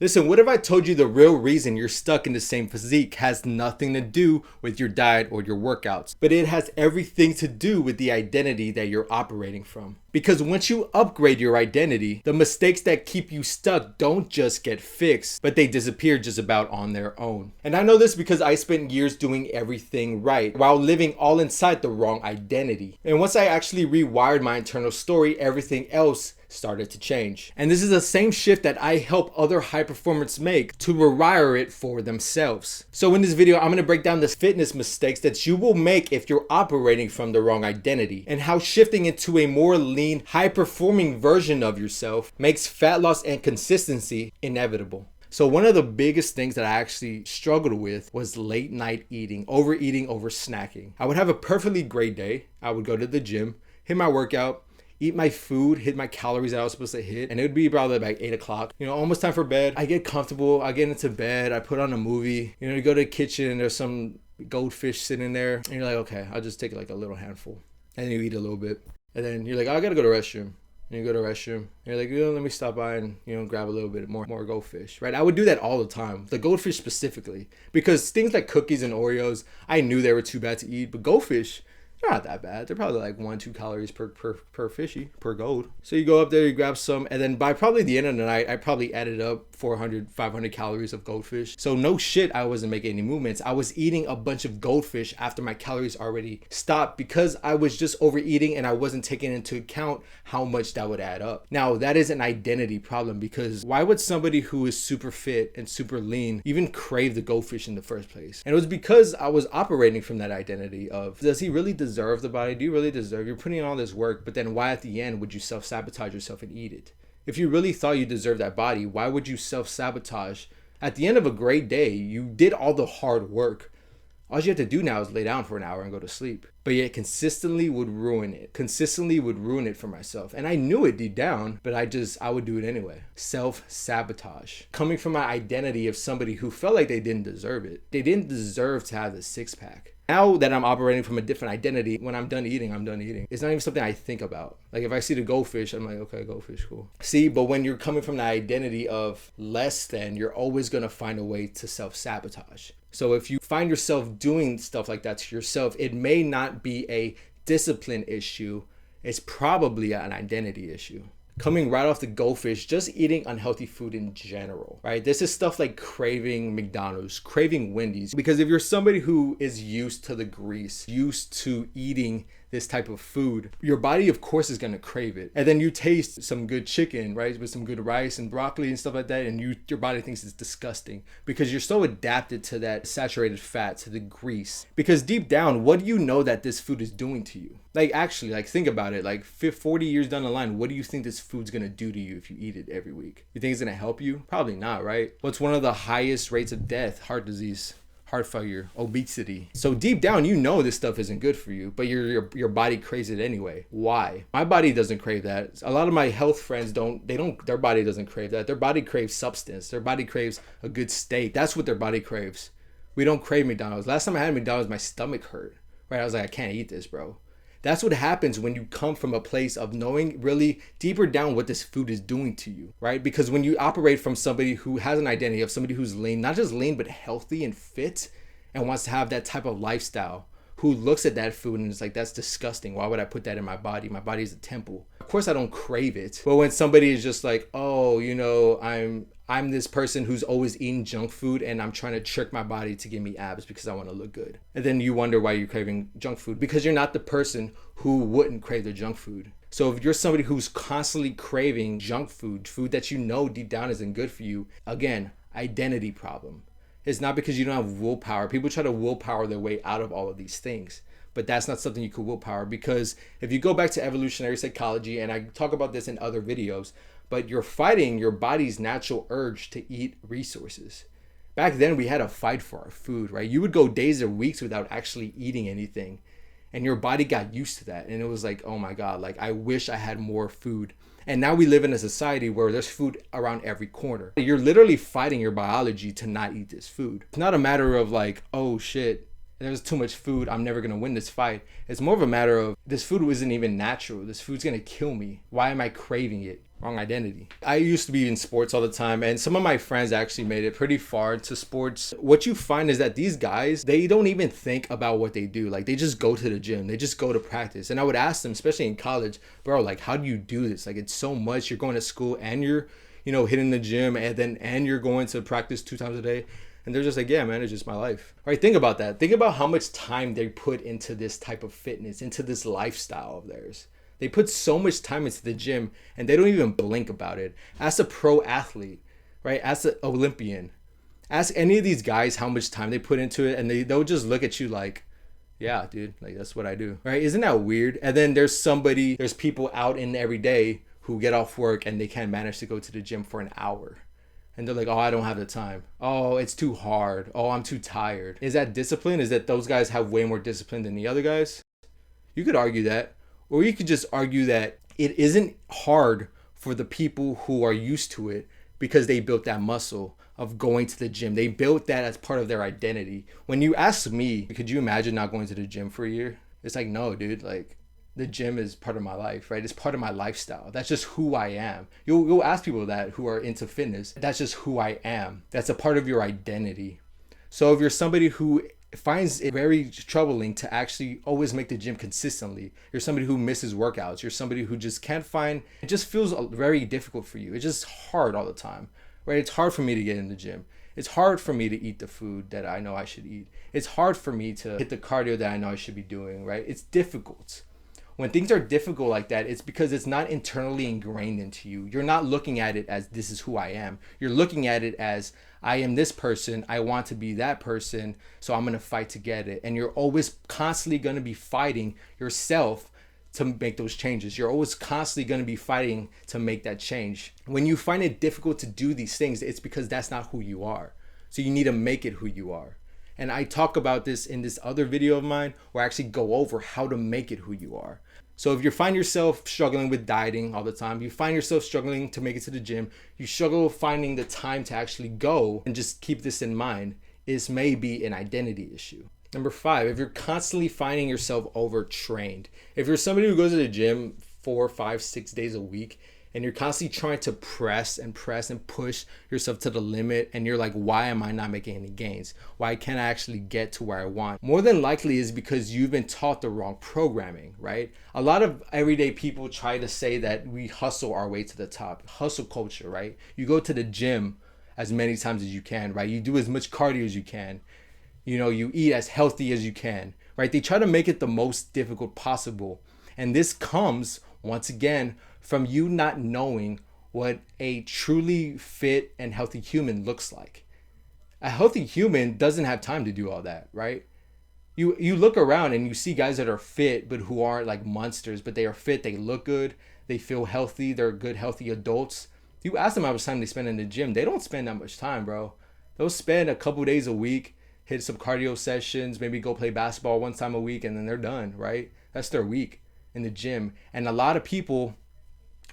Listen, what if I told you the real reason you're stuck in the same physique has nothing to do with your diet or your workouts, but it has everything to do with the identity that you're operating from? Because once you upgrade your identity, the mistakes that keep you stuck don't just get fixed, but they disappear just about on their own. And I know this because I spent years doing everything right while living all inside the wrong identity. And once I actually rewired my internal story, everything else started to change. And this is the same shift that I help other high performers make to rewire it for themselves. So in this video, I'm going to break down the fitness mistakes that you will make if you're operating from the wrong identity, and how shifting into a more lean, high performing version of yourself makes fat loss and consistency inevitable. So one of the biggest things that I actually struggled with was late night eating, overeating, over snacking. I would have a perfectly great day. I would go to the gym, hit my workout, eat my food, hit my calories that I was supposed to hit, and it would be probably about 8 o'clock. Almost time for bed. I get comfortable, I get into bed, I put on a movie. You go to the kitchen, there's some goldfish sitting there, and you're like, okay, I'll just take like a little handful. And then you eat a little bit. And then you're like, oh, I gotta go to the restroom. And you go to the restroom, and you're like, let me stop by and, grab a little bit more goldfish, right? I would do that all the time, the goldfish specifically, because things like cookies and Oreos, I knew they were too bad to eat, but goldfish, they're not that bad. They're probably like 1-2 calories per fishy, per gold. So you go up there, you grab some, and then by probably the end of the night, I probably added up 400, 500 calories of goldfish. So no shit, I wasn't making any movements. I was eating a bunch of goldfish after my calories already stopped, because I was just overeating and I wasn't taking into account how much that would add up. Now, that is an identity problem, because why would somebody who is super fit and super lean even crave the goldfish in the first place? And it was because I was operating from that identity of, does he really deserve the body? Do you really deserve? You're putting in all this work, but then why at the end would you self-sabotage yourself and eat it? If you really thought you deserved that body, why would you self-sabotage? At the end of a great day, you did all the hard work. All you have to do now is lay down for an hour and go to sleep. But yet consistently would ruin it. Consistently would ruin it for myself. And I knew it deep down, but I would do it anyway. Self-sabotage. Coming from my identity of somebody who felt like they didn't deserve it. They didn't deserve to have the six-pack. Now that I'm operating from a different identity, when I'm done eating, I'm done eating. It's not even something I think about. Like if I see the goldfish, I'm like, okay, goldfish, cool. See, but when you're coming from the identity of less than, you're always going to find a way to self-sabotage. So if you find yourself doing stuff like that to yourself, it may not be a discipline issue. It's probably an identity issue. Coming right off the goldfish, just eating unhealthy food in general, right? This is stuff like craving McDonald's, craving Wendy's. Because if you're somebody who is used to the grease, used to eating this type of food, your body of course is going to crave it. And then you taste some good chicken, right, with some good rice and broccoli and stuff like that, and your body thinks it's disgusting because you're so adapted to that saturated fat, to the grease. Because deep down, what do you know that this food is doing to you? Like actually, like think about it, like 40 years down the line, what do you think this food's going to do to you if you eat it every week? You think it's going to help you? Probably not, right? What's one of the highest rates of death? Heart disease, heart failure, obesity. So deep down, you know this stuff isn't good for you, but your body craves it anyway. Why? My body doesn't crave that. A lot of my health friends their body doesn't crave that. Their body craves substance. Their body craves a good steak. That's what their body craves. We don't crave McDonald's. Last time I had McDonald's, my stomach hurt, right? I was like, I can't eat this, bro. That's what happens when you come from a place of knowing really deeper down what this food is doing to you, right? Because when you operate from somebody who has an identity of somebody who's lean, not just lean, but healthy and fit and wants to have that type of lifestyle, who looks at that food and is like, that's disgusting. Why would I put that in my body? My body is a temple. Of course I don't crave it. But when somebody is just like, oh, I'm this person who's always eating junk food and I'm trying to trick my body to give me abs because I want to look good. And then you wonder why you're craving junk food, because you're not the person who wouldn't crave the junk food. So if you're somebody who's constantly craving junk food that you know deep down isn't good for you, again, identity problem. It's not because you don't have willpower. People try to willpower their way out of all of these things, but that's not something you could willpower, because if you go back to evolutionary psychology, and I talk about this in other videos, but you're fighting your body's natural urge to eat resources. Back then, we had to fight for our food, right? You would go days or weeks without actually eating anything, and your body got used to that. And it was like, oh my God, like I wish I had more food. And now we live in a society where there's food around every corner. You're literally fighting your biology to not eat this food. It's not a matter of like, oh shit, there's too much food, I'm never gonna win this fight. It's more of a matter of, this food isn't even natural. This food's gonna kill me. Why am I craving it? Wrong identity. I used to be in sports all the time, and some of my friends actually made it pretty far into sports. What you find is that these guys, they don't even think about what they do. Like, they just go to the gym, they just go to practice. And I would ask them, especially in college, bro, like, how do you do this? Like, it's so much. You're going to school and you're, hitting the gym, and you're going to practice 2 times a day. And they're just like, yeah, man, it's just my life. All right, think about that. Think about how much time they put into this type of fitness, into this lifestyle of theirs. They put so much time into the gym and they don't even blink about it. As a pro athlete, right? As an Olympian, ask any of these guys how much time they put into it, and they'll just look at you like, yeah, dude, like that's what I do, right? Isn't that weird? And then there's people out in every day who get off work and they can't manage to go to the gym for an hour. And they're like, oh, I don't have the time. Oh, it's too hard. Oh, I'm too tired. Is that discipline? Is that those guys have way more discipline than the other guys? You could argue that. Or you could just argue that it isn't hard for the people who are used to it because they built that muscle of going to the gym. They built that as part of their identity. When you ask me, could you imagine not going to the gym for a year? It's like, no, dude, like the gym is part of my life, right? It's part of my lifestyle. That's just who I am. You'll ask people that who are into fitness. That's just who I am. That's a part of your identity. So if you're somebody who finds it very troubling to actually always make the gym consistently, you're somebody who misses workouts, you're somebody who just can't find, it just feels very difficult for you. It's just hard all the time, right? It's hard for me to get in the gym. It's hard for me to eat the food that I know I should eat. It's hard for me to hit the cardio that I know I should be doing, right? It's difficult. When things are difficult like that, it's because it's not internally ingrained into you. You're not looking at it as this is who I am. You're looking at it as I am this person. I want to be that person. So I'm going to fight to get it. And you're always constantly going to be fighting yourself to make those changes. You're always constantly going to be fighting to make that change. When you find it difficult to do these things, it's because that's not who you are. So you need to make it who you are. And I talk about this in this other video of mine where I actually go over how to make it who you are. So if you find yourself struggling with dieting all the time, you find yourself struggling to make it to the gym, you struggle finding the time to actually go, and just keep this in mind, this may be an identity issue. Number 5, if you're constantly finding yourself overtrained, if you're somebody who goes to the gym 4, 5, 6 days a week, and you're constantly trying to press and push yourself to the limit, and you're like, why am I not making any gains? Why can't I actually get to where I want? More than likely is because you've been taught the wrong programming, right? A lot of everyday people try to say that we hustle our way to the top. Hustle culture, right? You go to the gym as many times as you can, right? You do as much cardio as you can. You eat as healthy as you can, right? They try to make it the most difficult possible. And this comes, once again, from you not knowing what a truly fit and healthy human looks like. A healthy human doesn't have time to do all that, right? You look around and you see guys that are fit, but who aren't like monsters, but they are fit, they look good, they feel healthy, they're good, healthy adults. You ask them how much time they spend in the gym, they don't spend that much time, bro. They'll spend a couple days a week, hit some cardio sessions, maybe go play basketball 1 time a week, and then they're done, right? That's their week in the gym. And a lot of people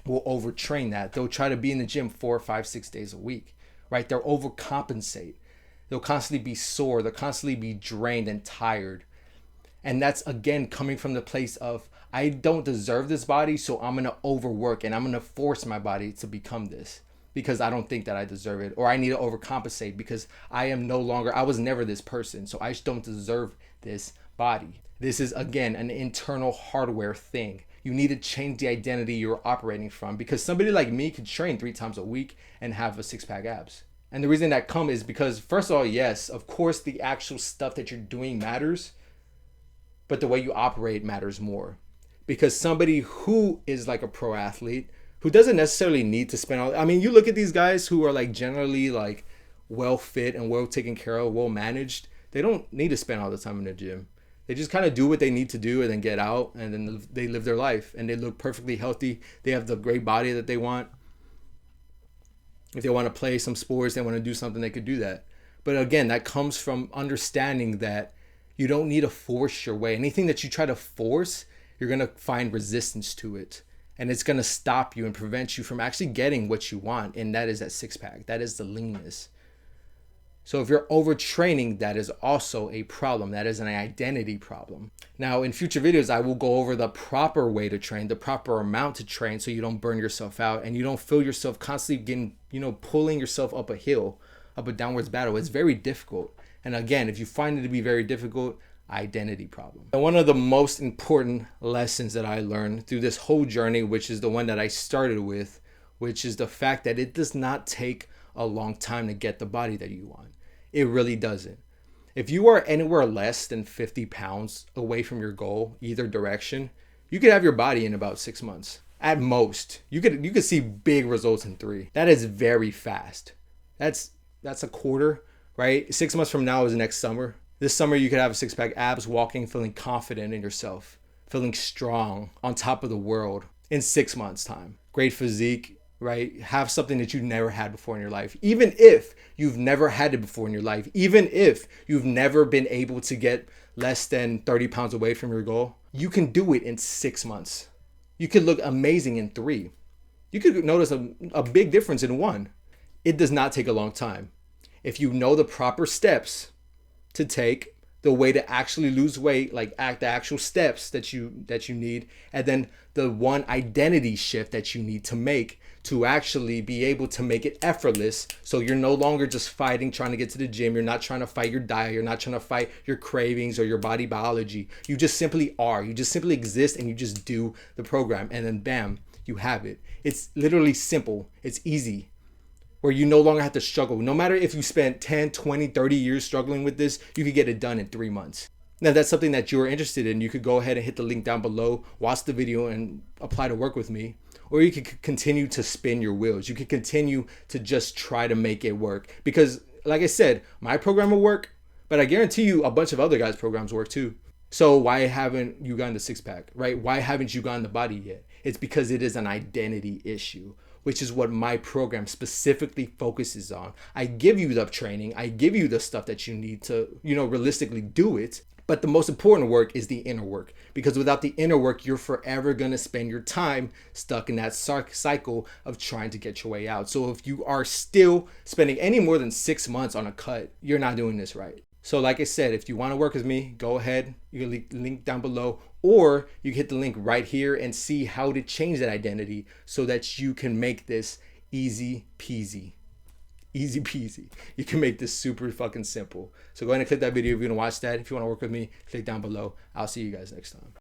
will overtrain that. They'll try to be in the gym 4, 5, 6 days a week, right? They'll overcompensate. They'll constantly be sore. They'll constantly be drained and tired. And that's, again, coming from the place of, I don't deserve this body, so I'm going to overwork and I'm going to force my body to become this because I don't think that I deserve it, or I need to overcompensate because I was never this person, so I just don't deserve this body. This is, again, an internal hardware thing. You need to change the identity you're operating from, because somebody like me could train 3 times a week and have a 6-pack abs. And the reason that comes is because, first of all, yes, of course, the actual stuff that you're doing matters, but the way you operate matters more. Because somebody who is like a pro athlete, who doesn't necessarily need to spend you look at these guys who are like generally like well fit and well taken care of, well managed, they don't need to spend all the time in the gym. They just kind of do what they need to do and then get out, and then they live their life and they look perfectly healthy. They have the great body that they want. If they want to play some sports, they want to do something, they could do that. But again, that comes from understanding that you don't need to force your way. Anything that you try to force, you're going to find resistance to it. And it's going to stop you and prevent you from actually getting what you want. And that is that 6-pack. That is the leanness. So if you're overtraining, that is also a problem. That is an identity problem. Now, in future videos, I will go over the proper way to train, the proper amount to train, so you don't burn yourself out and you don't feel yourself constantly getting, pulling yourself up a hill, up a downwards battle. It's very difficult. And again, if you find it to be very difficult, identity problem. And one of the most important lessons that I learned through this whole journey, which is the one that I started with, which is the fact that it does not take a long time to get the body that you want. It really doesn't. If you are anywhere less than 50 pounds away from your goal, either direction, you could have your body in about 6 months. At most, you could see big results in 3. That is very fast. That's a quarter, right? 6 months from now is next summer. This summer, you could have a 6-pack abs, walking, feeling confident in yourself, feeling strong, on top of the world in 6 months' time. Great physique, right? Have something that you've never had before in your life. Even if you've never had it before in your life, even if you've never been able to get less than 30 pounds away from your goal, you can do it in 6 months. You could look amazing in 3. You could notice a big difference in 1. It does not take a long time. If you know the proper steps to take, the way to actually lose weight, like the actual steps that you need, and then the one identity shift that you need to make to actually be able to make it effortless. So you're no longer just fighting, trying to get to the gym. You're not trying to fight your diet. You're not trying to fight your cravings or your body biology. You just simply are. You just simply exist and you just do the program, and then bam, you have it. It's literally simple. It's easy, where you no longer have to struggle. No matter if you spent 10, 20, 30 years struggling with this, you could get it done in 3 months. Now, that's something that you're interested in. You could go ahead and hit the link down below, watch the video, and apply to work with me. Or you could continue to spin your wheels. You could continue to just try to make it work. Because, like I said, my program will work, but I guarantee you a bunch of other guys' programs work too. So why haven't you gotten the 6-pack, right? Why haven't you gotten the body yet? It's because it is an identity issue, which is what my program specifically focuses on. I give you the training. I give you the stuff that you need to, realistically do it. But the most important work is the inner work, because without the inner work, you're forever going to spend your time stuck in that cycle of trying to get your way out. So if you are still spending any more than 6 months on a cut, you're not doing this right. So like I said, if you want to work with me, go ahead. You can link down below, or you can hit the link right here and see how to change that identity so that you can make this easy peasy. Easy peasy. You can make this super fucking simple. So go ahead and click that video if you want to watch that. If you want to work with me, click down below. I'll see you guys next time.